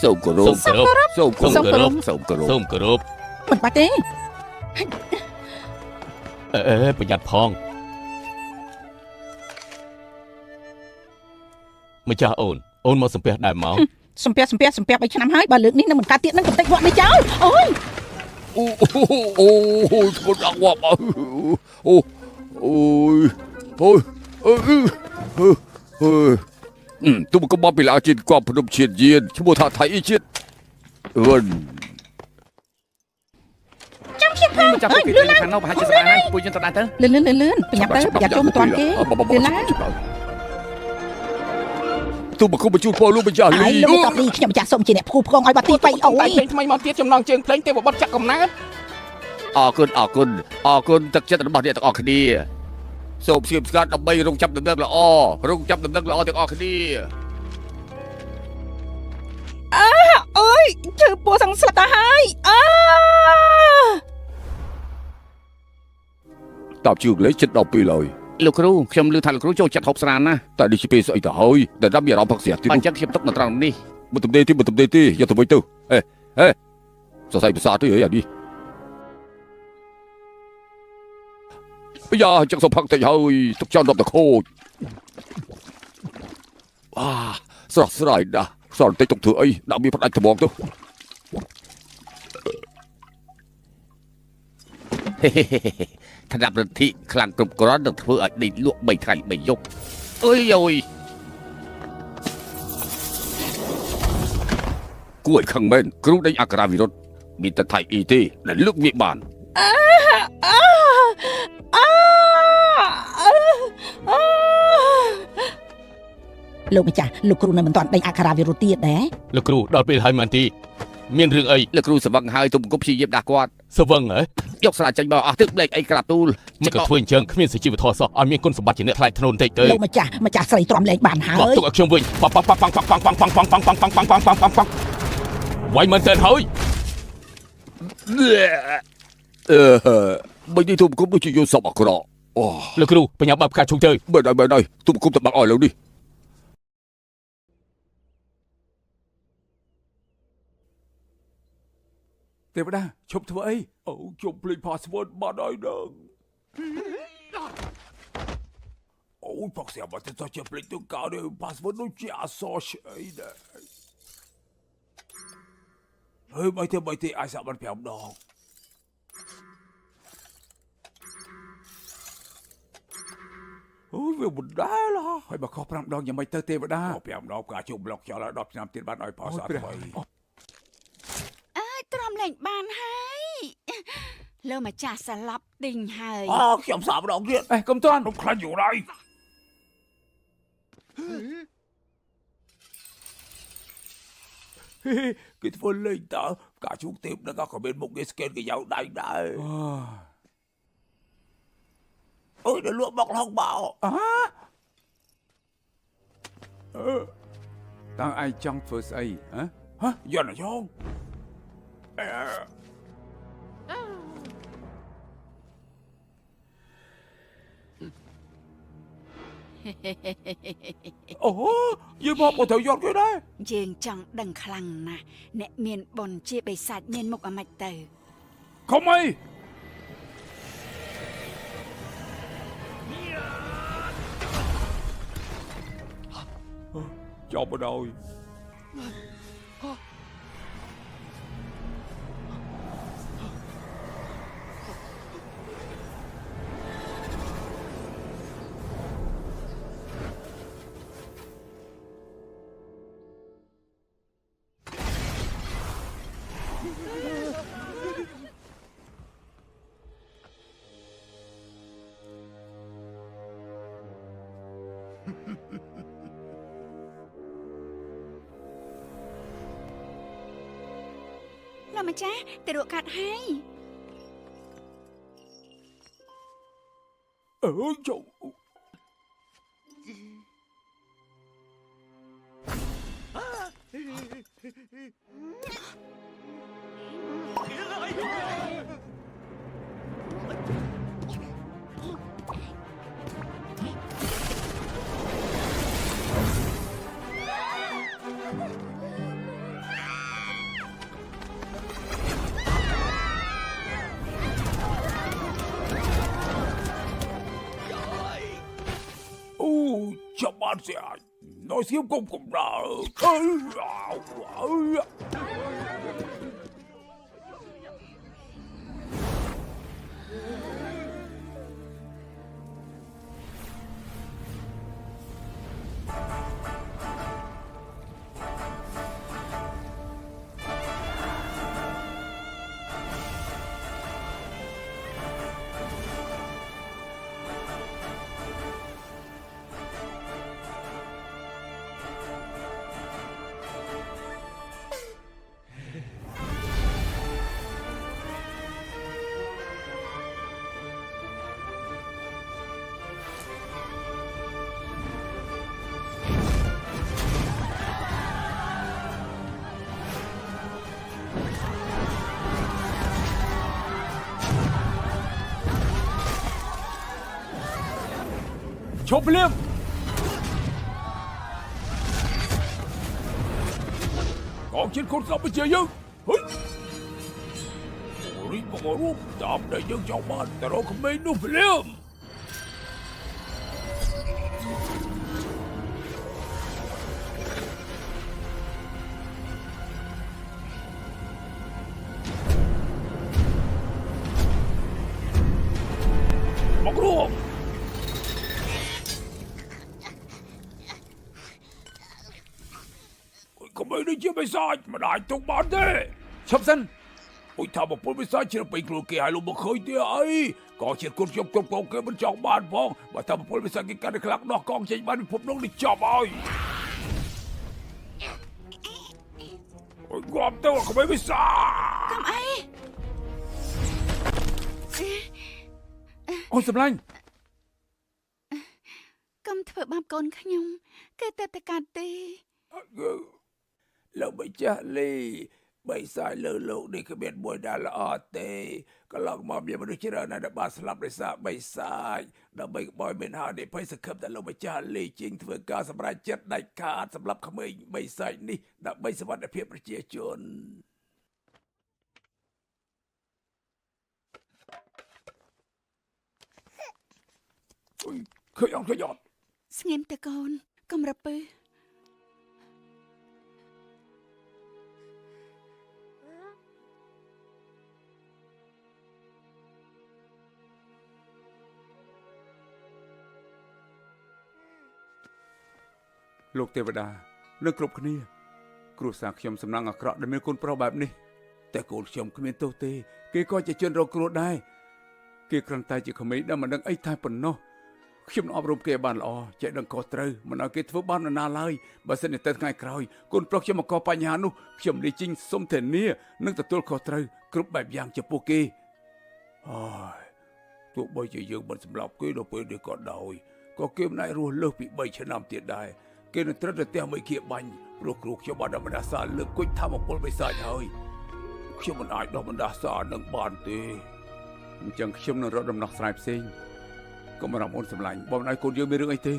សូមគោរពសូមគោរពសូមគោរពសូមគោរពមិនបាច់ទេប្រយ័ត្នផងម្ចាស់អូនមកសំពះដែរមកសំពះ3ឆ្នាំហើយបើលើកនេះនឹងមិនកើតទៀតនឹងកំទេចវត្តនេះចោលអូយអូស្គត់ដាក់វត្តអូយទុំក៏មកពីឡាជាតិគប់ភ្នំជាតិយានឈ្មោះថាថៃជាតិវិនចាំខ្ញុំផងចាំពីពីខាងនោះប្រហែលជាស្ដាយហើយពួកយើងទៅដែរទៅលឿនប្រញាប់ទៅប្រយ័ត្នចូលមិនទាន់គេលឿនឡើងទុំក៏បញ្ជូនពលលោកម្ចាស់លីលោកតបនេះខ្ញុំម្ចាស់សូមជាអ្នកភូផ្គងឲ្យបាត់ទីបៃអូយថ្មីមកទៀតចំណងជើងភ្លេងទេវបុត្រចាក់កំណើតអរគុណទឹកចិត្តរបស់អ្នកទាំងអស់គ្នាសូមស្ងៀមស្ងាត់ដើម្បីរងចាំដំណឹងល្អទាំងអស់គ្នាអូយជើពោះសង្ស្លាប់ទៅហើយតបជឿលេខចិត្ត12ឡើយលោកគ្រូខ្ញុំឮថាលោកគ្រូចូលចិត្តហូបស្រាណាតែនេះជាពេលស្អីទៅហើយតែដល់មានអារម្មណ៍ផឹកស្រាទៀតអញ្ចឹងខ្ញុំទុកនៅត្រង់នេះមិនទំនេរទេយកទៅវិញទៅសរសៃប្រសាទទេអានេះយ៉ាចឹងសុំផឹកតិចហើយទុកចោលដល់ទៅខូចស្រស់ស្រាយណាស់សល់តិចទុកធ្វើអីដាក់មានផ្ដាច់ត្មងទៅថ្នាក់រដ្ឋិខ្លាំងគ្រប់គ្រាន់នឹងធ្វើឲ្យដេកលក់3ថ្ងៃ3យប់អើយគួរឲ្យខឹងមែនគ្រូដេញអក្ខរាវិរុទ្ធមានតែថៃអ៊ីទេដែលលើកវាបានលោកម្ចាស់លោកគ្រូនៅមិនទាន់ដេញអក្ខរាវិរុទ្ធទៀតដែរលោកគ្រូដល់ពេលហើយមែនទីមានរឿងអីលោកគ្រូសវឹងហើយទុំគប់ព្យាយាមដាស់គាត់សវឹងហ៎យកស្រាចេញមកអស់ទឹកប្លែកអីក្រាបទូលមិនក៏ធ្វើអញ្ចឹងគ្មានសុជីវធម៌សោះឲ្យមានគុណសម្បត្តិជាអ្នកថ្លៃថ្នូរបន្តិចទៅលោកម្ចាស់ស្រីទ្រាំលែងបានហើយទុកឲ្យខ្ញុំវិញវាយមែនតើហើយបើនេះទុំគប់ដូចជាយកសពអក្រក់លោកគ្រូបញ្ញាបើផ្កាឈូកទៅបើដល់ទុំគប់ទៅបាក់ឲ្យលើនេះទេវតាឈប់ធ្វើអីខ្ញុំភ្លេច password បាត់ហើយដឹងផកស្រាប់បាត់ទៅជាភ្លេចទៅកោនេះ password ដូចជាអក្សរឆ្អីដែរហើយបើទេអាចសាក់បាន5ដងវាមិនដែរឡាហើយបើខុស5ដងយ៉ាងម៉េចទៅទេវតា5ដងការជួបប្លុកចោលដល់10ឆ្នាំទៀតបានឲ្យផសថ្មីទ្រាំលែងបានហើយលើម្ចាស់ស្លាប់ដេញហើយខ្ញុំសាប់ម្ដងទៀតកុំទាន់ខ្ញុំខ្លាចយូរហើយគេធ្វើលេងតើការជួបទេពនឹងក៏មានមុខគេស្កេនគេយកដៃដែរអូយដល់លក់មកឡងបោតើឯងចង់ធ្វើស្អីហ៎យន់យ៉ងយើងមកទៅយកគេដែរយើងចង់ដឹងខ្លាំងណាស់អ្នកមានបុណ្យជាបិសាចមានមុខអាម៉េចទៅខំអីចាប់មកដល់លោកម្ចាស់ទៅរកកាត់ហើយចុះ បានស្អាតនៅស្គៀមគុំកំដៅឈប់ភ្លាមកងជាតិខ្លួនស្លាប់ទៅជាយើងហុយរីបរូបតាមដែលយើងចង់បានតែរកក្មេងនោះភ្លាមមករួមក្មេងនេះជាបិសាចមិនអាចទុកបានទេឈប់សិនអូយថាបពលបិសាចជ្រើពេញខ្លួនគេឲ្យលោកមកឃើញទេអីកងជាតិគុណខ្ញុំគ្រប់គ្រងគេមិនចង់បានផងបើថាបពលបិសាចគេកាន់តែខ្លាំងដោះកងចេញបានពិភពលោកនេះចប់ហើយអូយងាប់ទៅក្មេងបិសាច កំអី អូនសម្លាញ់ កំធ្វើបាបកូនខ្ញុំគេតែតកាត់ទេ លោកម្ចាស់លីបិសាចលើលោកនេះគ្មានមួយដែលល្អទេកន្លងមកមានមនុស្សច្រើនណាស់ដែលបានស្លាប់ដោយសារបិសាចដើម្បីកុំឲ្យមានហានិភ័យសង្ឃឹមតែលោកម្ចាស់លីជាងធ្វើការសម្រេចចិត្តដាច់ខាតសម្រាប់ក្មេងបិសាចនេះដើម្បីសុវត្ថិភាពប្រជាជនឃើញអត់ ស្ងៀមតែកូនកុំរពើ លោកទេវតានឹងគ្រប់គ្នាគ្រួសារខ្ញុំសំណាងអាក្រក់ដែលមានកូនប្រុសបែបនេះតែកូនខ្ញុំគ្មានទោសទេគេក៏ជាជនរងគ្រោះដែរគេគ្រាន់តែជាក្មេងដែលមិនដឹងអីតែប៉ុណ្ណោះខ្ញុំនឹងអប់រំគេបានល្អចេះដឹងខុសត្រូវមិនឲ្យគេធ្វើបាបនរណាឡើយបើសិនតែថ្ងៃក្រោយកូនប្រុសខ្ញុំមកកបញ្ហានោះខ្ញុំលីជីងសុំធានានឹងទទួលខុសត្រូវគ្រប់បែបយ៉ាងចំពោះគេហើយទោះបីជាយើងមិនសម្លាប់គេដល់ពេលនេះក៏ដោយក៏គេមិនអាចរស់លើសពី3ឆ្នាំទៀតដែរគេនឹងត្រូវទៅផ្ទះមួយគៀបាញ់ព្រោះគ្រូខ្ញុំបានដំណើរសារលើកគុជធម្មពលបិសាចហើយខ្ញុំមិនអាចដោះបណ្ដាសារនឹងបានទេអញ្ចឹងខ្ញុំនឹងរកដំណោះស្រាយផ្សេងកុំរំអូនសម្លាញ់បើមិនឲ្យកូនយើងមានរឿងអីទេ